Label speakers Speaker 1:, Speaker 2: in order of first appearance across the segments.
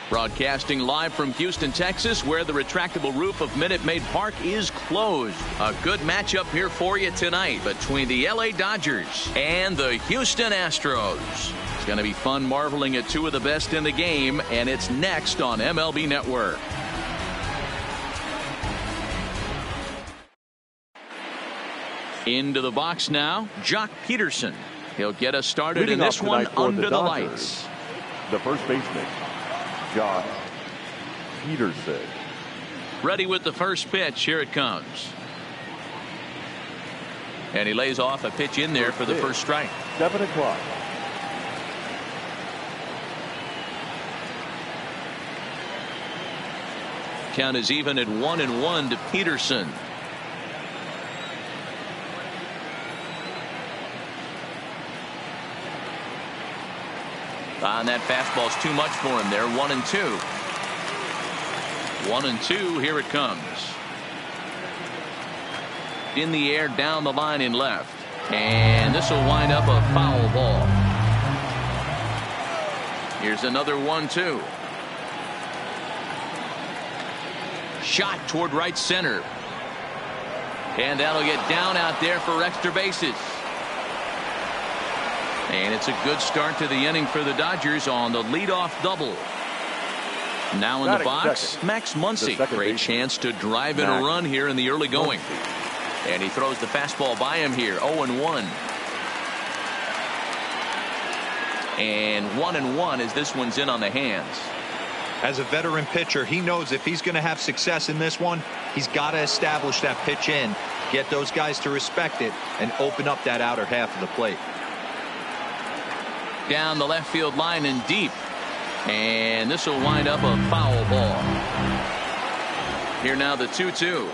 Speaker 1: Broadcasting live from Houston, Texas, where the retractable roof of Minute Maid Park is closed. A good matchup here for you tonight between the LA Dodgers and the Houston Astros. It's going to be fun marveling at two of the best in the game, and it's next on MLB Network. Into the box now, Jock Peterson. He'll get us started in this one under the lights.
Speaker 2: The first baseman, Jock Peterson.
Speaker 1: Ready with the first pitch. Here it comes. And he lays off a pitch in there for the first strike.
Speaker 2: 7 o'clock.
Speaker 1: Count is even at 1-1 to Peterson. And that fastball's too much for him there. 1-2. 1-2. Here it comes. In the air, down the line in left. And this will wind up a foul ball. Here's another 1-2. Shot toward right center. And that'll get down out there for extra bases. And it's a good start to the inning for the Dodgers on the leadoff double. Now in the box, Max Muncy. Great chance to drive in a run here in the early going. And he throws the fastball by him here. 0-1. And 1-1 as this one's in on the hands.
Speaker 3: As a veteran pitcher, he knows if he's going to have success in this one, he's got to establish that pitch in, get those guys to respect it, and open up that outer half of the plate.
Speaker 1: Down the left field line and deep. And this will wind up a foul ball. Here now the 2-2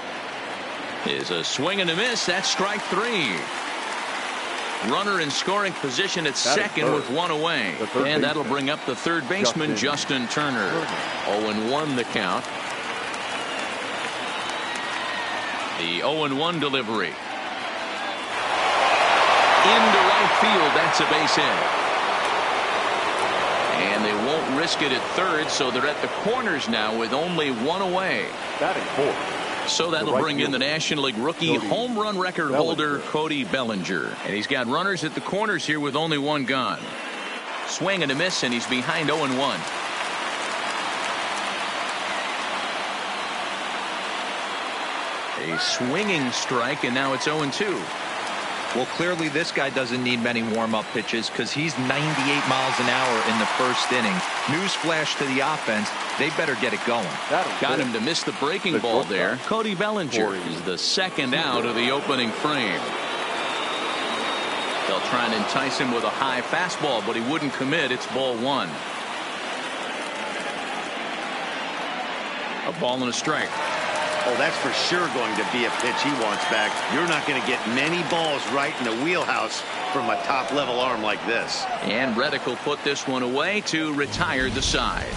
Speaker 1: is a swing and a miss. That's strike 3. Runner in scoring position at second with one away. And that'll bring up the third baseman, Justin Turner. 0-1 the count. The 0-1 delivery. Into right field. That's a base hit. And they won't risk it at third, so they're at the corners now with only one away. So that'll bring in the National League rookie home run record holder Cody Bellinger. And he's got runners at the corners here with only one gone. Swing and a miss, and he's behind 0-1. A swinging strike, and now it's 0-2.
Speaker 3: Well, clearly this guy doesn't need many warm-up pitches because he's 98 miles an hour in the first inning. Newsflash to the offense, they better get it going.
Speaker 1: Got him to miss the breaking ball there. Cody Bellinger is the second out of the opening frame. They'll try and entice him with a high fastball, but he wouldn't commit. It's ball 1. A ball and a strike.
Speaker 4: Oh, that's for sure going to be a pitch he wants back. You're not going to get many balls right in the wheelhouse from a top-level arm like this.
Speaker 1: And Reddick will put this one away to retire the side.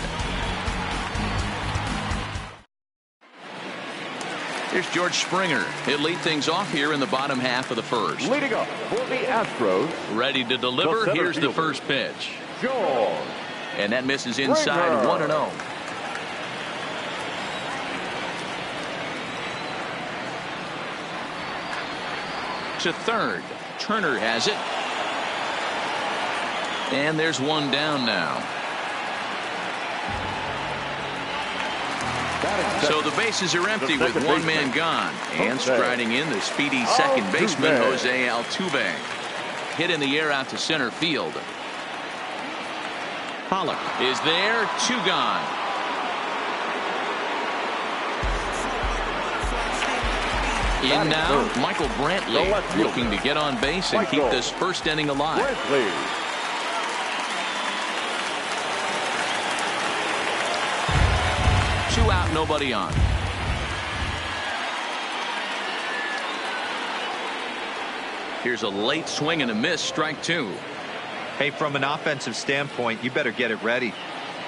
Speaker 1: Here's George Springer. He'll lead things off here in the bottom half of the first.
Speaker 2: Leading up for the Astros.
Speaker 1: Ready to deliver. Here's the first pitch.
Speaker 2: George.
Speaker 1: And that misses inside. 1-0. To third. Turner has it. And there's one down now. So the bases are empty with one man gone. And striding in the speedy second baseman, Jose Altuve. Hit in the air out to center field. Pollock is there. 2 gone. In now, Michael Brantley looking to get on base and keep this first inning alive. 2 out, nobody on. Here's a late swing and a miss, strike 2.
Speaker 3: Hey, from an offensive standpoint, you better get it ready.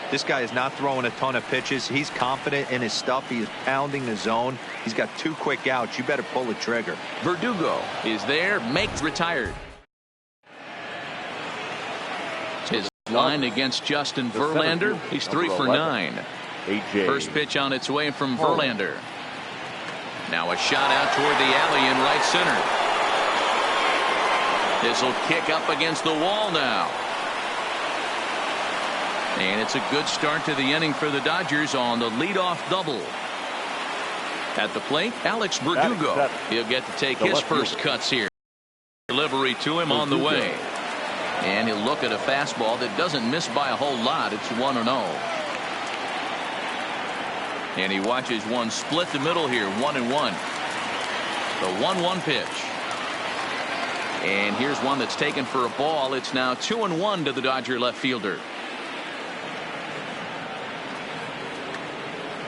Speaker 3: This guy is not throwing a ton of pitches. He's confident in his stuff. He is pounding the zone. He's got 2 quick outs. You better pull the trigger.
Speaker 1: Verdugo is there, makes retired. Line against Justin Verlander. He's 3 for 9. First pitch on its way from Verlander. Now a shot out toward the alley in right center. This will kick up against the wall now. And it's a good start to the inning for the Dodgers on the leadoff double. At the plate, Alex Verdugo. He'll get to take his first cuts here. Delivery to him on the way. And he'll look at a fastball that doesn't miss by a whole lot. It's 1-0. And he watches one split the middle here, 1-1. The 1-1 pitch. And here's one that's taken for a ball. It's now 2-1 to the Dodger left fielder.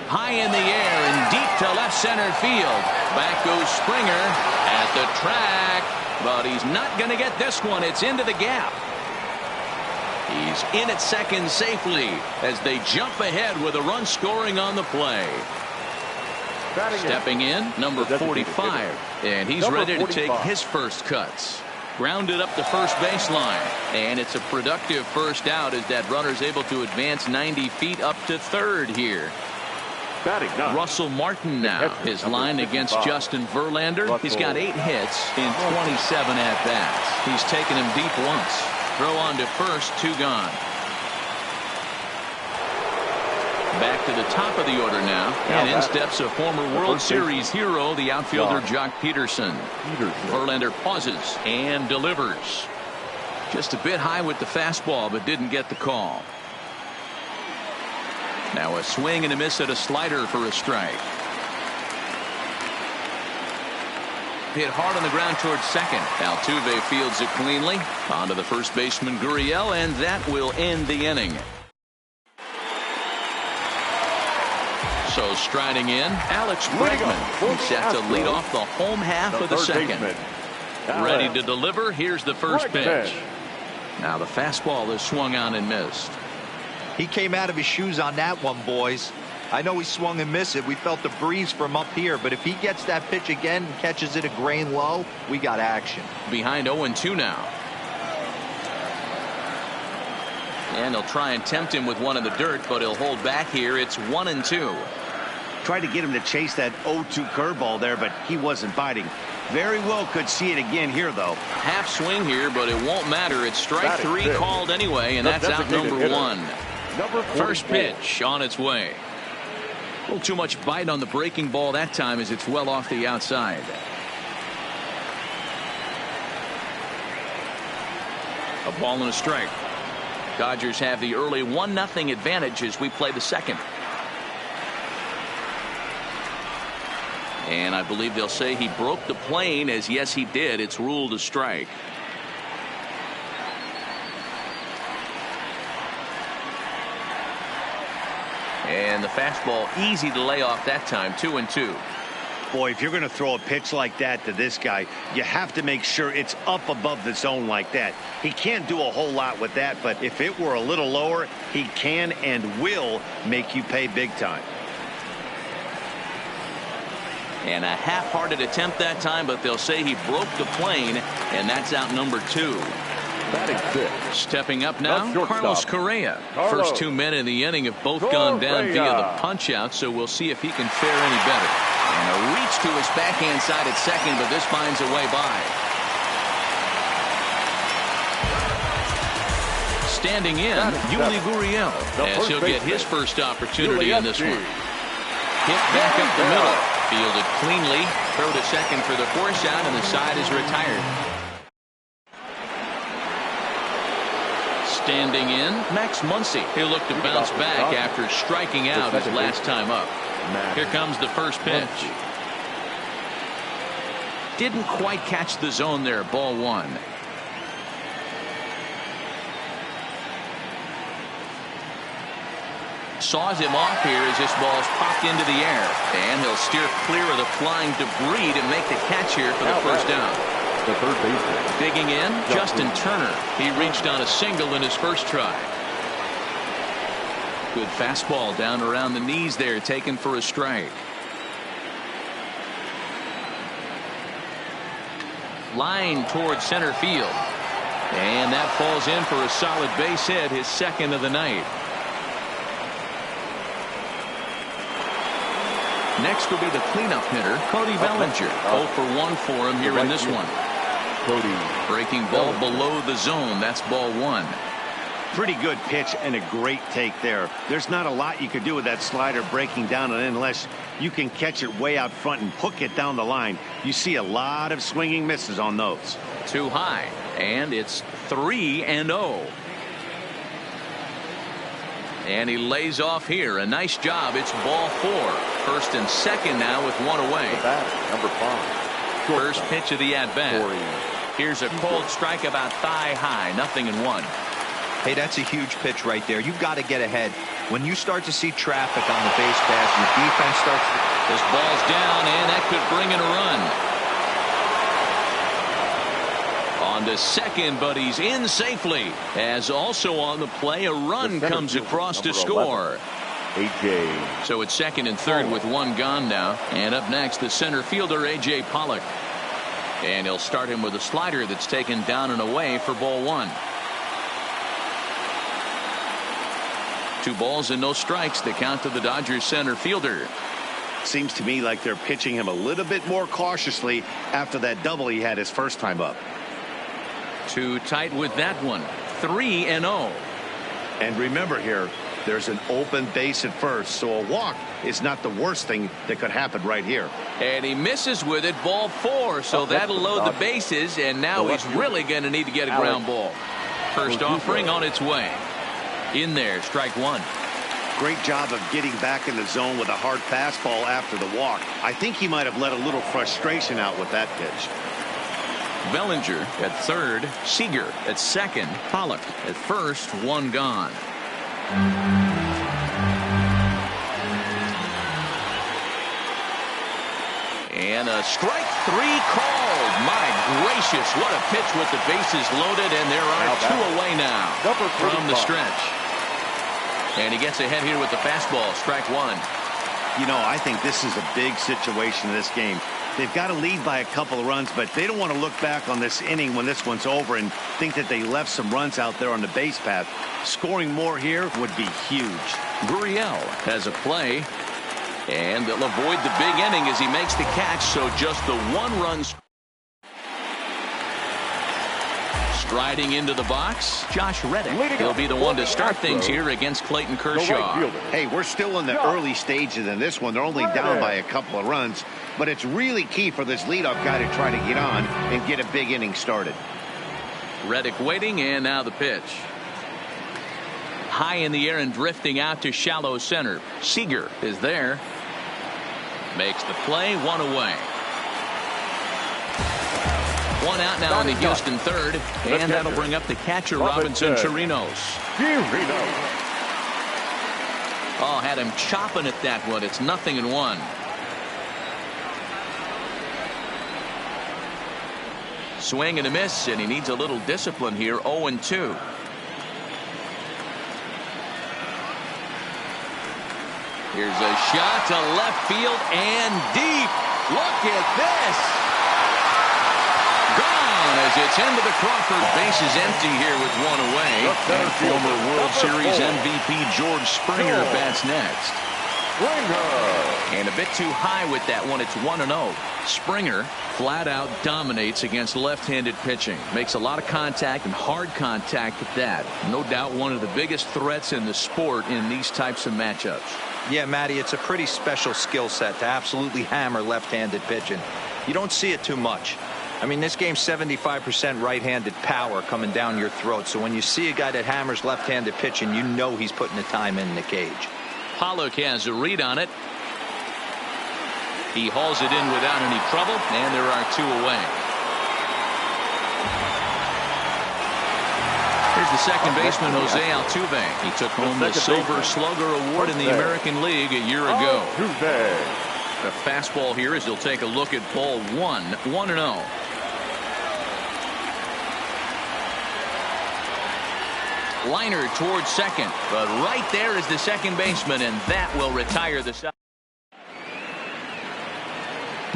Speaker 1: High in the air and deep to left center field. Back goes Springer at the track. But he's not going to get this one. It's into the gap. He's in at second safely as they jump ahead with a run scoring on the play. Stepping in, number 45. And he's ready to take his first cuts. Grounded up the first baseline. And it's a productive first out as that runner's able to advance 90 feet up to third here. Russell Martin now. His line against Justin Verlander. He's got 8 hits in 27 at-bats. He's taken him deep once. Throw on to first, 2 gone. Back to the top of the order now. And in steps a former World Series hero, the outfielder Jock Peterson. Verlander pauses and delivers. Just a bit high with the fastball, but didn't get the call. Now a swing and a miss at a slider for a strike. Hit hard on the ground towards second. Altuve fields it cleanly. On to the first baseman Gurriel, and that will end the inning. So striding in, Alex Bregman. He's set to lead off the home half of the second. Ready to deliver. Here's the first pitch. Now the fastball is swung on and missed.
Speaker 3: He came out of his shoes on that one, boys. I know he swung and missed it. We felt the breeze from up here, but if he gets that pitch again and catches it a grain low, we got action.
Speaker 1: Behind 0-2 now. And he'll try and tempt him with one in the dirt, but he'll hold back here. It's 1-2.
Speaker 4: Tried to get him to chase that 0-2 curveball there, but he wasn't biting. Very well could see it again here, though.
Speaker 1: Half swing here, but it won't matter. It's strike 3 called anyway, and that's out number 1. First pitch on its way. A little too much bite on the breaking ball that time as it's well off the outside. A ball and a strike. Dodgers have the early 1-0 advantage as we play the second. And I believe they'll say he broke the plane, as yes he did. It's ruled a strike. And the fastball easy to lay off that time. 2-2.
Speaker 4: Boy, if you're going to throw a pitch like that to this guy, you have to make sure it's up above the zone like that. He can't do a whole lot with that, but if it were a little lower, he can and will make you pay big time.
Speaker 1: And a half-hearted attempt that time, but they'll say he broke the plane, and that's out number 2. Stepping up now, Carlos Correa. First 2 men in the inning have both gone down via the punch-out, so we'll see if he can fare any better. And a reach to his backhand side at second, but this finds a way by. Standing in, Yuli Gurriel, as he'll get his first opportunity in this one. Hit back up the middle. Fielded cleanly. Throw to second for the force out, and the side is retired. Standing in, Max Muncy. He'll look to bounce back after striking out his last time up. Here comes the first pitch. Didn't quite catch the zone there. Ball 1. Saws him off here as this ball's popped into the air. And he'll steer clear of the flying debris to make the catch here for the first down.
Speaker 2: The third baseman.
Speaker 1: Digging in, Justin Turner. He reached on a single in his first try. Good fastball down around the knees there, taken for a strike. Line towards center field. And that falls in for a solid base hit, his second of the night. Next will be the cleanup hitter, Cody Bellinger. 0 for 1 for him here in this one.
Speaker 2: Cody.
Speaker 1: Breaking ball below the zone. That's ball 1.
Speaker 4: Pretty good pitch and a great take there. There's not a lot you could do with that slider breaking down, and unless you can catch it way out front and hook it down the line, you see a lot of swinging misses on those.
Speaker 1: Too high, and it's 3-0. And he lays off here. A nice job. It's ball 4. First and second now with 1 away.
Speaker 2: Number 5.
Speaker 1: First pitch of the at-bat. Here's a cold strike about thigh high. 0-1.
Speaker 3: Hey, that's a huge pitch right there. You've got to get ahead. When you start to see traffic on the base pass, your defense starts to...
Speaker 1: This ball's down, and that could bring in a run. On to second, but he's in safely. As also on the play, a run comes across to score.
Speaker 2: AJ.
Speaker 1: So it's second and third with 1 gone now. And up next, the center fielder, A.J. Pollock. And he'll start him with a slider that's taken down and away for ball 1. 2 balls and no strikes. The count to the Dodgers center fielder.
Speaker 4: Seems to me like they're pitching him a little bit more cautiously after that double he had his first time up.
Speaker 1: Too tight with that one. 3-0.
Speaker 4: And remember here, there's an open base at first, so a walk is not the worst thing that could happen right here.
Speaker 1: And he misses with it. Ball 4. So that'll load the bases, and now he's really going to need to get a ground ball. First offering on its way. In there, strike 1.
Speaker 4: Great job of getting back in the zone with a hard fastball after the walk. I think he might have let a little frustration out with that pitch.
Speaker 1: Bellinger at third, Seager at second, Pollock at first, 1 gone. And a strike 3 called. My gracious, what a pitch with the bases loaded, and there are 2 away now from the stretch. And he gets ahead here with the fastball, strike 1.
Speaker 4: You know, I think this is a big situation in this game. They've got to lead by a couple of runs, but they don't want to look back on this inning when this one's over and think that they left some runs out there on the base path. Scoring more here would be huge.
Speaker 1: Gurriel has a play, and they'll avoid the big inning as he makes the catch, so just the 1 run. Striding into the box, Josh Reddick. He'll be the one to start things here against Clayton Kershaw.
Speaker 4: Hey, we're still in the early stages in this one. They're only down by a couple of runs, but it's really key for this leadoff guy to try to get on and get a big inning started.
Speaker 1: Reddick waiting, and now the pitch. High in the air and drifting out to shallow center. Seager is there. Makes the play, 1 away. 1 out now in the Houston third, and that'll bring up the catcher, Robinson Chirinos. Oh, had him chopping at that one. It's 0-1. Swing and a miss, and he needs a little discipline here. 0-2. Here's a shot to left field and deep. Look at this. Gone as it's into the Crawford. Base is empty here with 1 away. And former World Series MVP George Springer bats next. And a bit too high with that one. It's 1-0. Springer flat out dominates against left-handed pitching. Makes a lot of contact, and hard contact at that. No doubt one of the biggest threats in the sport in these types of matchups.
Speaker 3: Yeah, Matty, it's a pretty special skill set to absolutely hammer left-handed pitching. You don't see it too much. I mean, this game's 75% right-handed power coming down your throat. So when you see a guy that hammers left-handed pitching, you know he's putting the time in the cage.
Speaker 1: Pollock has a read on it. He hauls it in without any trouble, and there are 2 away. Here's the second baseman, Jose Altuve. He took home the Silver Slugger Award in the American League a year ago. The fastball here as he'll take a look at ball 1, 1-0. Liner towards second, but right there is the second baseman, and that will retire the side.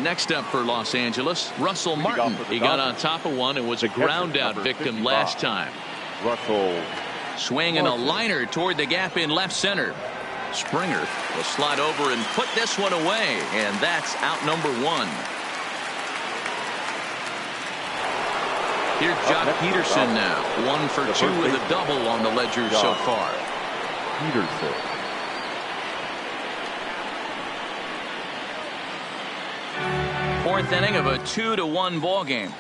Speaker 1: Next up for Los Angeles, Russell Martin. He got on top of one and was a ground out victim last time.
Speaker 2: Russell.
Speaker 1: Swing and a liner toward the gap in left center. Springer will slide over and put this one away, and that's out number one. Here's Jock Peterson now. 1 for 2 with a double on the ledger so far.
Speaker 2: Peterson.
Speaker 1: Fourth inning of a 2-1 ball game.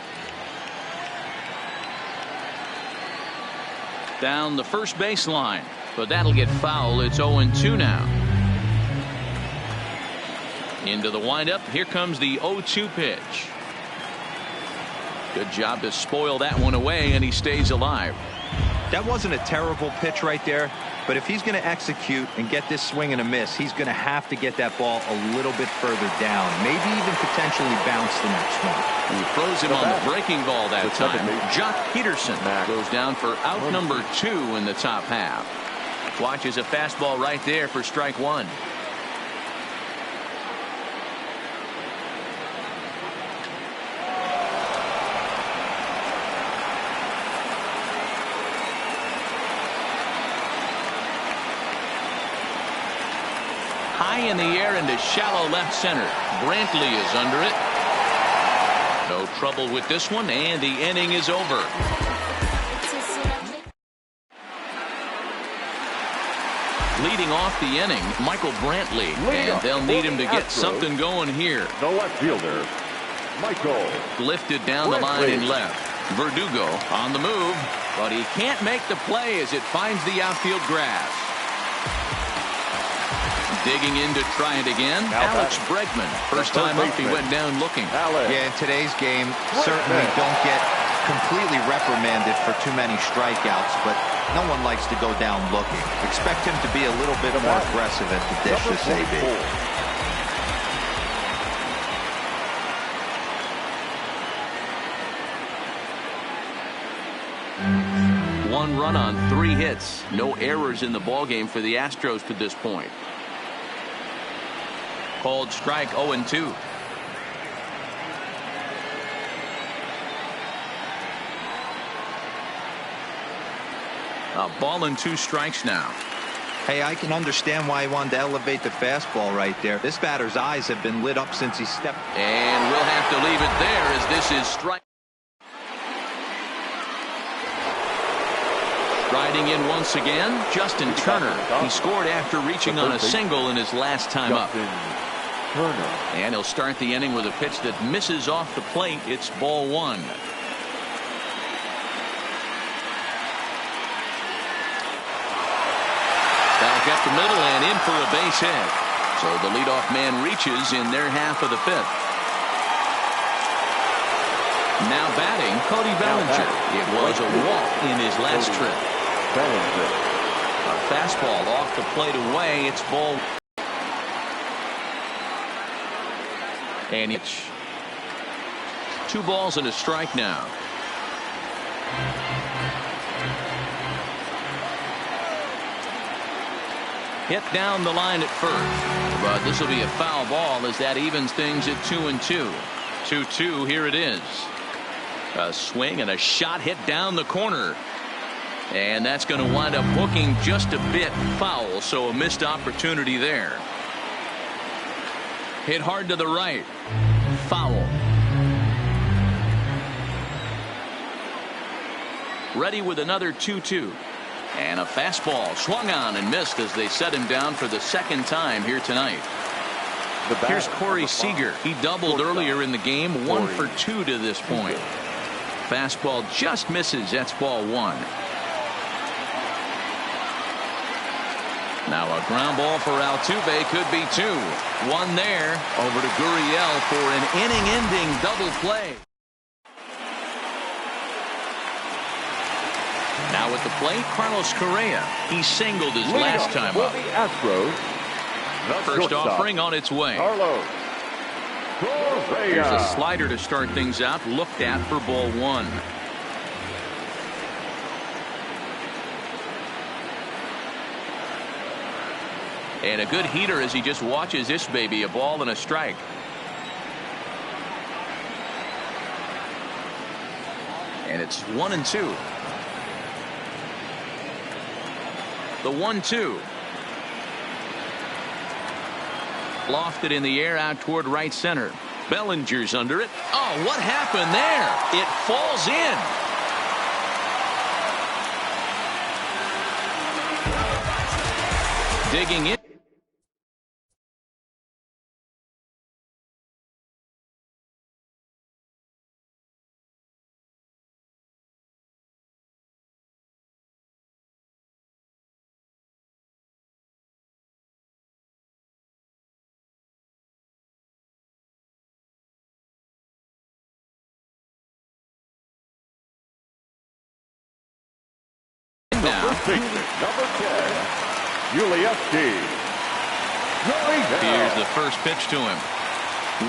Speaker 1: Down the first baseline, but that'll get foul. It's 0-2 now. Into the windup. Here comes the 0-2 pitch. Good job to spoil that one away, and he stays alive.
Speaker 3: That wasn't a terrible pitch right there, but if he's going to execute and get this swing and a miss, he's going to have to get that ball a little bit further down, maybe even potentially bounce the next one.
Speaker 1: He throws him on the breaking ball that time. Jock Peterson goes down for out number 2 in the top half. Watches a fastball right there for strike 1. High in the air into shallow left center. Brantley is under it. No trouble with this one, and the inning is over. Leading off the inning, Michael Brantley, and they'll need him to get something going here.
Speaker 2: The left fielder, Michael.
Speaker 1: Lifted down the line in left. Verdugo on the move, but he can't make the play as it finds the outfield grass. Digging in to try it again. Alex Bregman. First time up, he went down looking.
Speaker 3: Yeah, in today's game, certainly don't get completely reprimanded for too many strikeouts, but no one likes to go down looking. Expect him to be a little bit more aggressive at the dish this AB.
Speaker 1: One run on 3 hits. No errors in the ballgame for the Astros to this point. Called strike 0-2. A ball and 2 strikes now.
Speaker 3: Hey, I can understand why he wanted to elevate the fastball right there. This batter's eyes have been lit up since he stepped.
Speaker 1: And we'll have to leave it there as this is strike. Riding in once again, Justin Turner. He scored after reaching on a single in his last time up. And he'll start the inning with a pitch that misses off the plate. It's ball 1. Back up the middle and in for a base hit. So the leadoff man reaches in their half of the 5th. Now batting, Cody Bellinger. It was a walk in his last trip. A fastball off the plate away. It's ball. And it's 2 balls and a strike now. Hit down the line at first, but this will be a foul ball as that evens things at 2-2. 2-2. Here it is. A swing and a shot hit down the corner, and that's going to wind up hooking just a bit foul. So a missed opportunity there. Hit hard to the right. Foul. Ready with another 2-2. And a fastball swung on and missed as they set him down for the 2nd time here tonight. Here's Corey Seager. He doubled earlier in the game. 1 for 2 to this point. Fastball just misses. That's ball 1. Now a ground ball for Altuve could be 2. 1 there. Over to Gurriel for an inning-ending double play. Now at the plate, Carlos Correa. He singled his last time up. First offering on its way.
Speaker 2: Carlos Correa.
Speaker 1: Here's a slider to start things out. Looked at for ball 1. And a good heater as he just watches this baby. A ball and a strike. And it's 1-2. The 1-2. Lofted in the air out toward right center. Bellinger's under it. Oh, what happened there? It falls in. Digging in.
Speaker 2: Number 10, Ulieski.
Speaker 1: Here's the first pitch to him.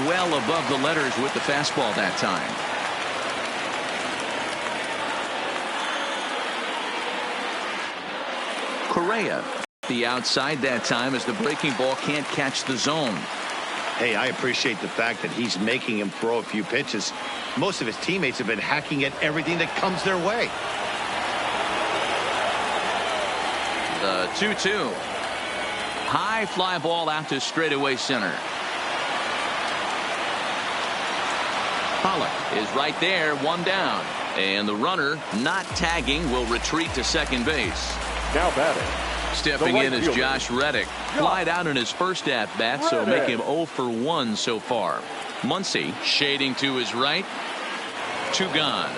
Speaker 1: Well above the letters with the fastball that time. Correa, the outside that time as the breaking ball can't catch the zone.
Speaker 4: Hey, I appreciate the fact that he's making him throw a few pitches. Most of his teammates have been hacking at everything that comes their way.
Speaker 1: The 2-2. High fly ball out to straightaway center. Pollock is right there, one down. And the runner, not tagging, will retreat to second base.
Speaker 2: Now batting.
Speaker 1: Stepping in is Josh Reddick. Flied out in his first at-bat, so make him 0 for 1 so far. Muncy shading to his right. 2 gone.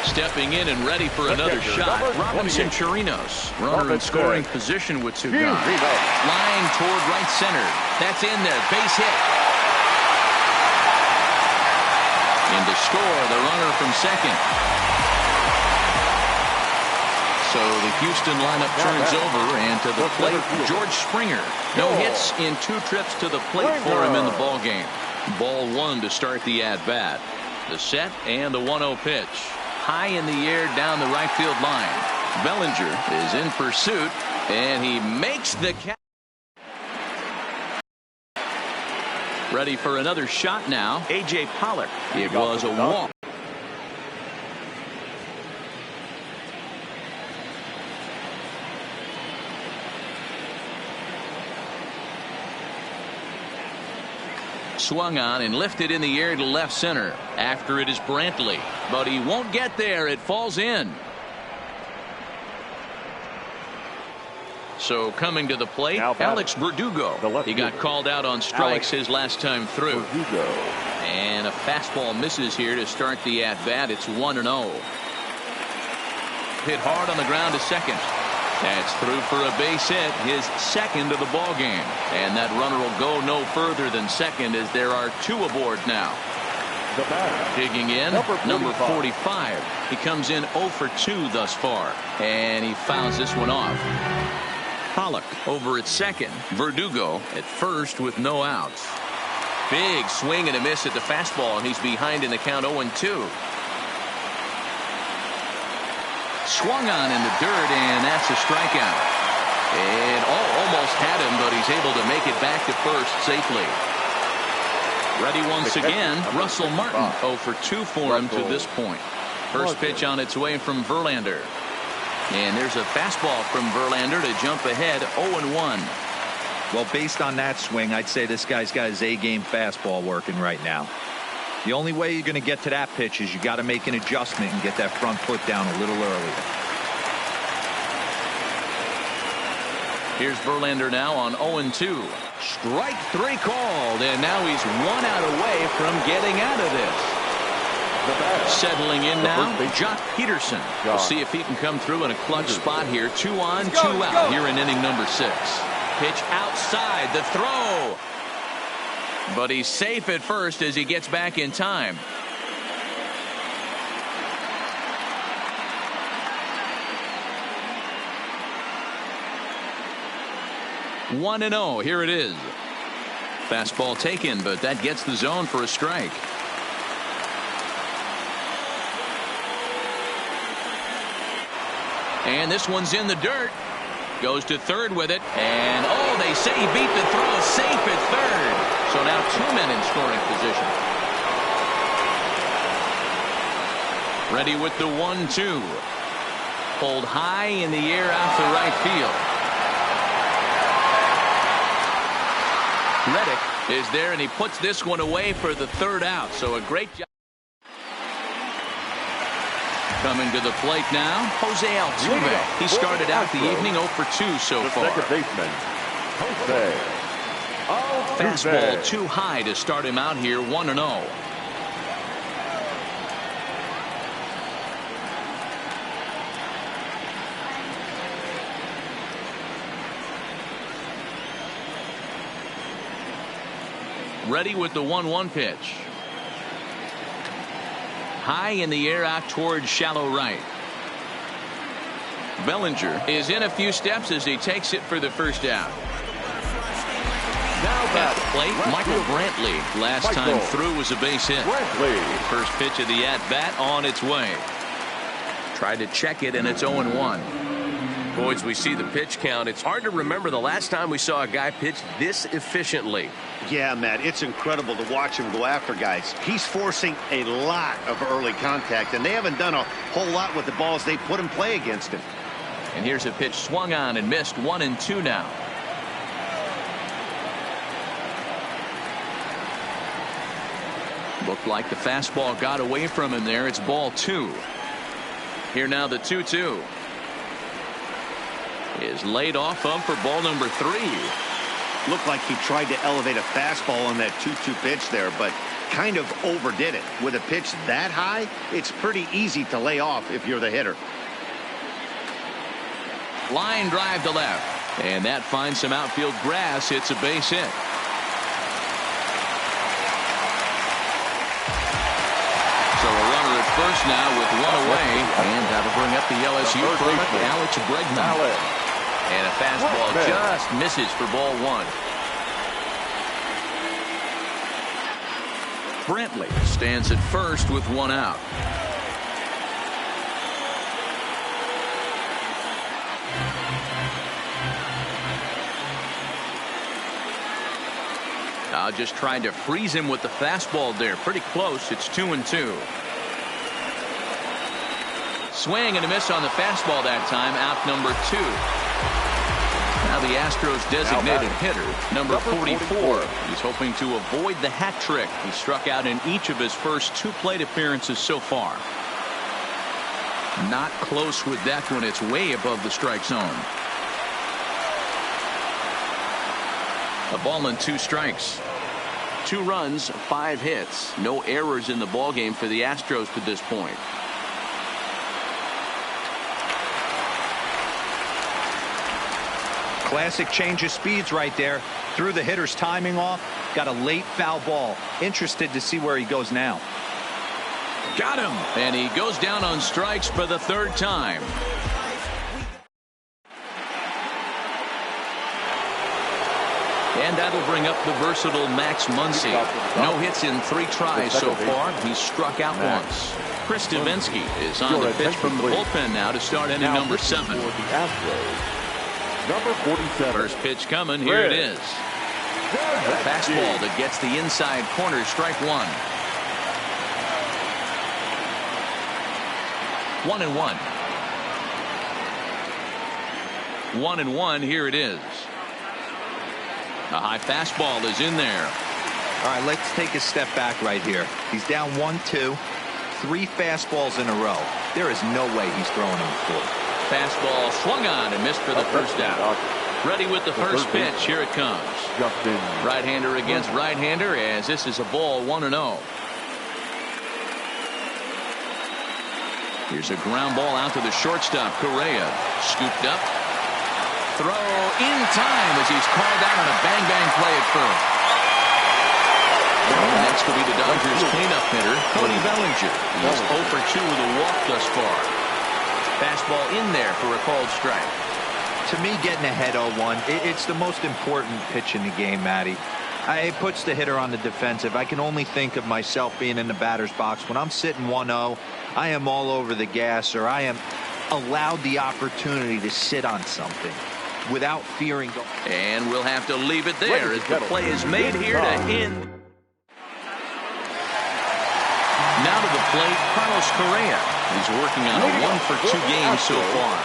Speaker 1: Stepping in and ready for another shot. Robinson Chirinos, runner in scoring position with 2 gone. Flying toward right center. That's in there. Base hit. And to score, the runner from second. So the Houston lineup turns over, and to the plate, George Springer. No hits in 2 trips to the plate for him in the ball game. Ball 1 to start the at-bat. The set and the 1-0 pitch. High in the air down the right field line. Bellinger is in pursuit, and he makes the catch. Ready for another shot now. A.J. Pollock. It was a walk. Swung on and lifted in the air to left center. After it is Brantley, but he won't get there. It falls in. So coming to the plate, Alex Verdugo. He got called out on strikes his last time through. And a fastball misses here to start the at-bat. It's 1-0. Hit hard on the ground to second. That's through for a base hit, his second of the ball game. And that runner will go no further than second as there are 2 aboard now. Digging in, number 45. He comes in 0 for 2 thus far, and he fouls this one off. Pollock over at second. Verdugo at first with no outs. Big swing and a miss at the fastball, and he's behind in the count 0-2. Swung on in the dirt, and that's a strikeout. And almost had him, but he's able to make it back to first safely. Ready once again, Russell Martin. 0 for 2 for him to this point. First pitch on its way from Verlander. And there's a fastball from Verlander to jump ahead 0-1.
Speaker 3: Well, based on that swing, I'd say this guy's got his A-game fastball working right now. The only way you're going to get to that pitch is you got to make an adjustment and get that front foot down a little earlier.
Speaker 1: Here's Verlander now on 0-2. Strike 3 called, and now he's 1 out away from getting out of this. Settling in now, Jock Peterson. We'll see if he can come through in a clutch spot here. 2 on, 2 out here in inning number 6. Pitch outside, the throw. But he's safe at first as he gets back in time. One and 0. Here it is. Fastball taken, but that gets the zone for a strike. And this one's in the dirt. Goes to third with it. And they say he beat the throw. Safe at third. So now 2 men in scoring position. Ready with the 1-2. Pulled high in the air out to right field. Reddick is there, and he puts this one away for the third out. So a great job. Coming to the plate now, Jose Altuve. He started out the evening 0 for 2 so far.
Speaker 2: Second baseman, Jose Altuve.
Speaker 1: Fastball too high to start him out here, 1-0. Ready with the 1-1 pitch. High in the air out towards shallow right. Bellinger is in a few steps as he takes it for the first out.
Speaker 2: Now
Speaker 1: At the plate, Michael Brantley. Last time through was a base hit. First pitch of the at-bat on its way. Tried to check it, and it's 0-1.
Speaker 5: Boys, we see the pitch count. It's hard to remember the last time we saw a guy pitch this efficiently.
Speaker 4: Yeah, Matt, it's incredible to watch him go after guys. He's forcing a lot of early contact, and they haven't done a whole lot with the balls they put in play against him.
Speaker 1: And here's a pitch swung on and missed, 1-2 now. Looked like the fastball got away from him there. It's ball 2. Here now the 2-2. Is laid off of for ball number 3.
Speaker 4: Looked like he tried to elevate a fastball on that 2-2 pitch there, but kind of overdid it. With a pitch that high, it's pretty easy to lay off if you're the hitter.
Speaker 1: Line drive to left, and that finds some outfield grass. It's a base hit. So a runner at first now with one away, and that'll bring up the LSU product, Alex Bregman. And a fastball just misses for ball 1. Brantley stands at first with 1 out. Now just trying to freeze him with the fastball there. Pretty close. It's 2-2. Swing and a miss on the fastball that time. Out number 2. Now the Astros designated hitter, number 44. He's hoping to avoid the hat trick. He struck out in each of his first 2 plate appearances so far. Not close with that one. It's way above the strike zone. A ball and 2 strikes. 2 runs, 5 hits. No errors in the ballgame for the Astros to this point.
Speaker 3: Classic change of speeds right there. Threw the hitter's timing off. Got a late foul ball. Interested to see where he goes now.
Speaker 1: Got him. And he goes down on strikes for the 3rd time. And that'll bring up the versatile Max Muncy. No hits in 3 tries so far. He's struck out once. Chris Davinsky is on the pitch from the bullpen now to start inning number 7.
Speaker 2: Number 47.
Speaker 1: First pitch coming. Here it is. A fastball that gets the inside corner. Strike 1. 1-1. 1-1. Here it is. A high fastball is in there.
Speaker 3: All right, let's take a step back right here. He's down 1-2. 3 fastballs in a row. There is no way he's throwing him a 4.
Speaker 1: Fastball swung on and missed for the first out. Ready with the first pitch. Here it comes. Right-hander against right-hander, as this is a ball 1-0. Here's a ground ball out to the shortstop. Correa scooped up. Throw in time as he's called out on a bang-bang play at first. Next will be the Dodgers cleanup hitter, Cody Bellinger. He's 0 for 2 with a walk thus far. Fastball in there for a called strike.
Speaker 3: To me, getting ahead 0-1, it's the most important pitch in the game, Matty. It puts the hitter on the defensive. I can only think of myself being in the batter's box. When I'm sitting 1-0, I am all over the gas, or I am allowed the opportunity to sit on something without fearing.
Speaker 1: And we'll have to leave it there as the play is made here to end. Now to the plate, Carlos Correa. He's working on a 1-for-2 game so far.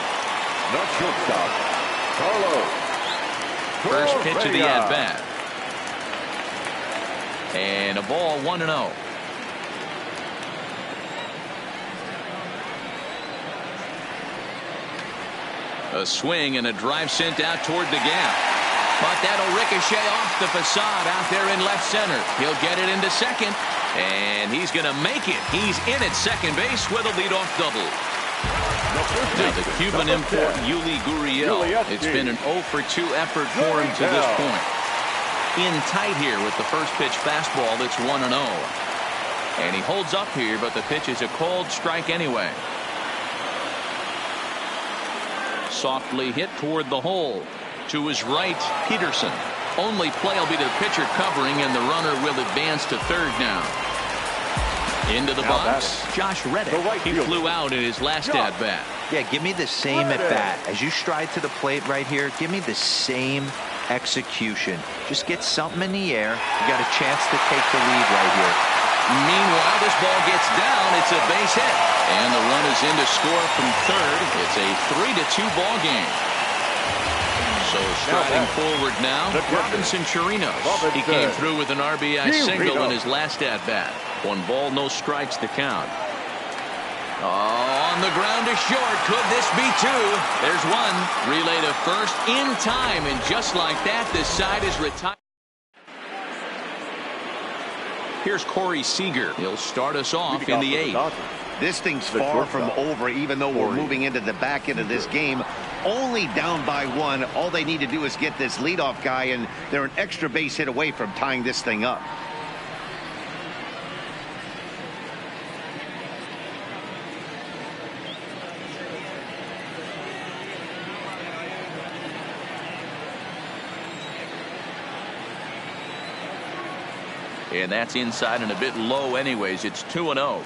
Speaker 2: The shortstop, Carlos.
Speaker 1: First pitch of the at-bat. And a ball, 1-0. A swing and a drive sent out toward the gap. But that'll ricochet off the facade out there in left center. He'll get it into second. And he's going to make it. He's in at second base with a leadoff double. Now the Cuban import, Yuli Gurriel. It's been an 0-for-2 effort for him to this point. In tight here with the first pitch fastball. It's 1-0. And he holds up here, but the pitch is a cold strike anyway. Softly hit toward the hole. To his right, Peterson. Only play will be the pitcher covering, and the runner will advance to third now. Into the box, Josh Reddick. He flew out in his last at-bat.
Speaker 3: Yeah, give me the same at-bat. As you stride to the plate right here, give me the same execution. Just get something in the air. You got a chance to take the lead right here.
Speaker 1: Meanwhile, this ball gets down. It's a base hit. And the run is in to score from third. It's a 3-2 ball game. So striding forward now, Robinson Chirinos. He came through with an RBI single in his last at-bat. 1 ball, no strikes to count. On the ground to short. Could this be 2? There's 1. Relay to first in time. And just like that, this side is retired. Here's Corey Seager. He'll start us off in the 8th.
Speaker 4: This thing's far from over, even though we're moving into the back end of this game. Only down by 1. All they need to do is get this leadoff guy, and they're an extra base hit away from tying this thing up.
Speaker 1: And that's inside and a bit low anyways. It's 2-0.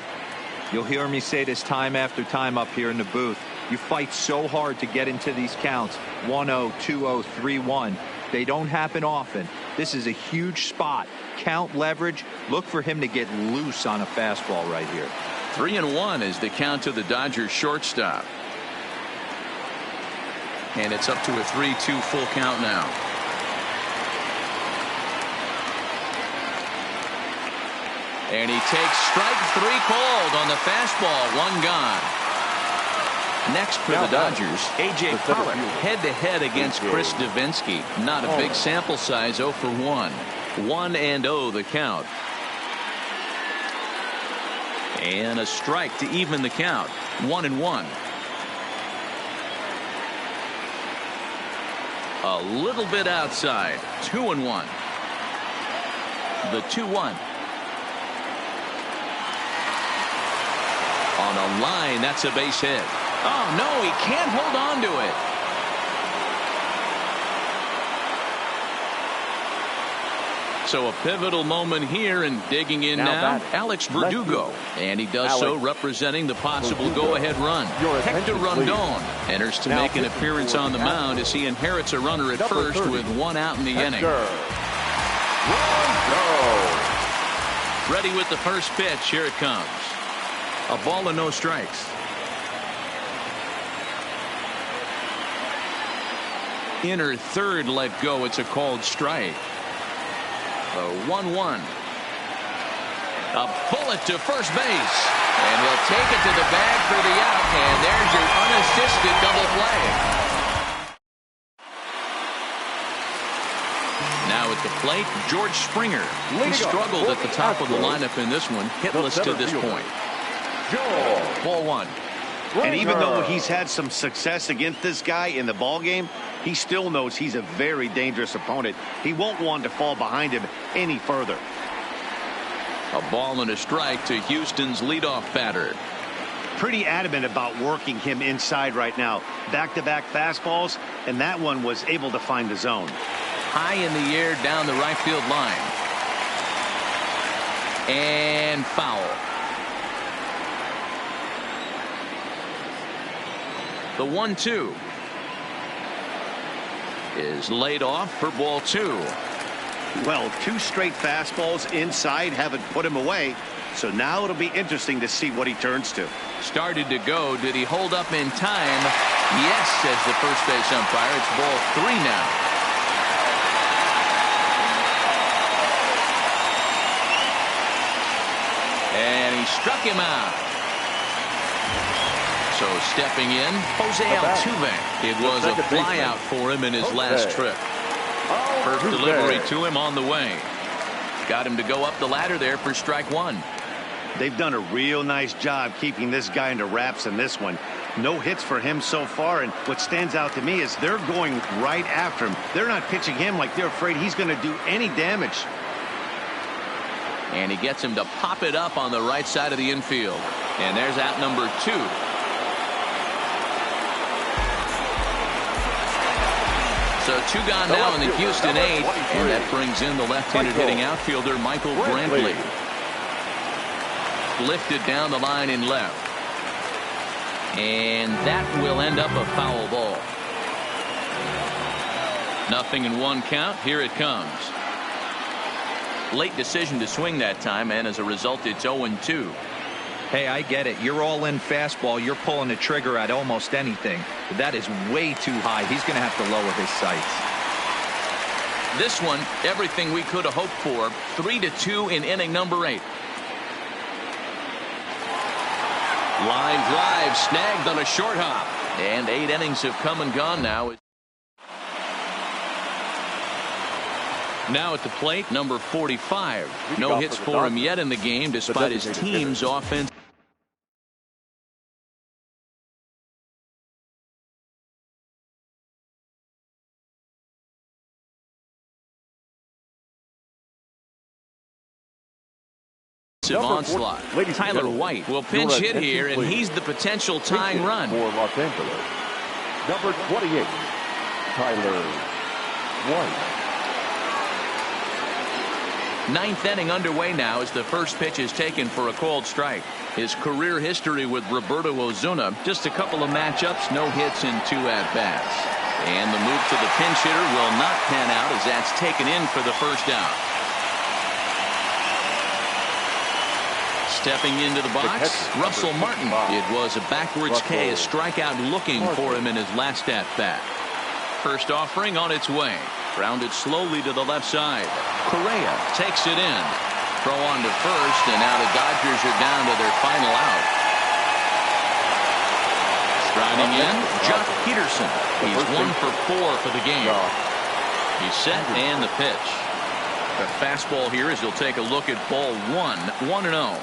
Speaker 3: You'll hear me say this time after time up here in the booth. You fight so hard to get into these counts. 1-0, 2-0, 3-1. They don't happen often. This is a huge spot. Count leverage. Look for him to get loose on a fastball right here.
Speaker 1: 3-1 is the count to the Dodgers shortstop. And it's up to a 3-2 full count now. And he takes strike 3 called on the fastball. 1 gone. Next for the Dodgers, A.J. Pollock head-to-head against Chris Davinsky. Not a big sample size, 0 for 1. 1-0 the count. And a strike to even the count. 1-1. A little bit outside. 2-1. The 2-1. On a line, that's a base hit. Oh, no, he can't hold on to it. So a pivotal moment here, and digging in now Alex Verdugo. And he does so representing the possible go-ahead run. Hector Rondon enters to make an appearance on the mound as he inherits a runner at first with 1 out in the inning. Ready with the first pitch. Here it comes. A ball and no strikes. Inner third let go. It's a called strike. A 1-1. A bullet to first base. And he'll take it to the bag for the out. And there's your unassisted double play. Now at the plate, George Springer. He struggled at the top of the lineup in this one. Hitless to this point. Ball 1.
Speaker 4: And even though he's had some success against this guy in the ball game, he still knows he's a very dangerous opponent. He won't want to fall behind him any further.
Speaker 1: A ball and a strike to Houston's leadoff batter.
Speaker 4: Pretty adamant about working him inside right now. Back-to-back fastballs, and that one was able to find the zone.
Speaker 1: High in the air down the right field line. And foul. The 1-2 is laid off for ball 2.
Speaker 4: Well, 2 straight fastballs inside haven't put him away. So now it'll be interesting to see what he turns to.
Speaker 1: Started to go. Did he hold up in time? Yes, says the first base umpire. It's ball 3 now. And he struck him out. So stepping in, Jose Altuve. It was a flyout for him in his last trip. First delivery to him on the way. Got him to go up the ladder there for strike 1.
Speaker 4: They've done a real nice job keeping this guy into wraps in this one. No hits for him so far, and what stands out to me is they're going right after him. They're not pitching him like they're afraid he's going to do any damage.
Speaker 1: And he gets him to pop it up on the right side of the infield. And there's out number 2. So 2 gone now in the Houston 8th, and that brings in the left-handed hitting outfielder Michael Brantley. Lifted down the line in left. And that will end up a foul ball. 0-1 count. Here it comes. Late decision to swing that time, and as a result, it's 0-2.
Speaker 3: Hey, I get it. You're all in fastball. You're pulling the trigger at almost anything. But that is way too high. He's going to have to lower his sights.
Speaker 1: This one, everything we could have hoped for. 3-2 in inning number 8. Line drive snagged on a short hop. And 8 innings have come and gone now. Now at the plate, number 45. No hits for him yet in the game despite his team's offense. Onslaught. Tyler White will pinch hit here, and he's the potential tying run.
Speaker 2: For Los Angeles, number 28, Tyler White.
Speaker 1: 9th inning underway now as the first pitch is taken for a called strike. His career history with Roberto Osuna, just a couple of matchups, no hits in 2 at-bats. And the move to the pinch hitter will not pan out as that's taken in for the first out. Stepping into the box, Russell Martin. It was a backwards K, a strikeout looking for him in his last at-bat. First offering on its way. Grounded slowly to the left side. Correa takes it in. Throw on to first, and now the Dodgers are down to their final out. Striding in, Jock Peterson. He's 1 for 4 for the game. He's set and the pitch. The fastball here as he'll take a look at ball 1, 1-0.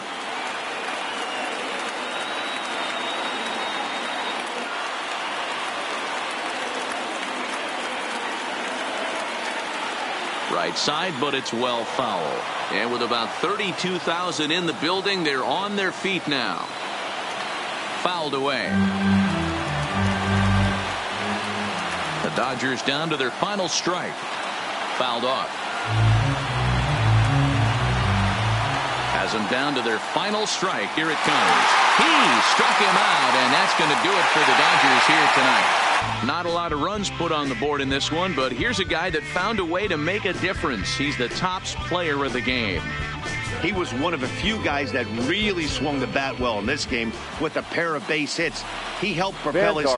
Speaker 1: Right side, but it's well foul. And with about 32,000 in the building, they're on their feet now. Fouled away. The Dodgers down to their final strike. Fouled off. Has them down to their final strike. Here it comes. He struck him out, and that's going to do it for the Dodgers here tonight. Not a lot of runs put on the board in this one, but here's a guy that found a way to make a difference. He's the tops player of the game.
Speaker 4: He was one of a few guys that really swung the bat well in this game with a pair of base hits. He helped propel his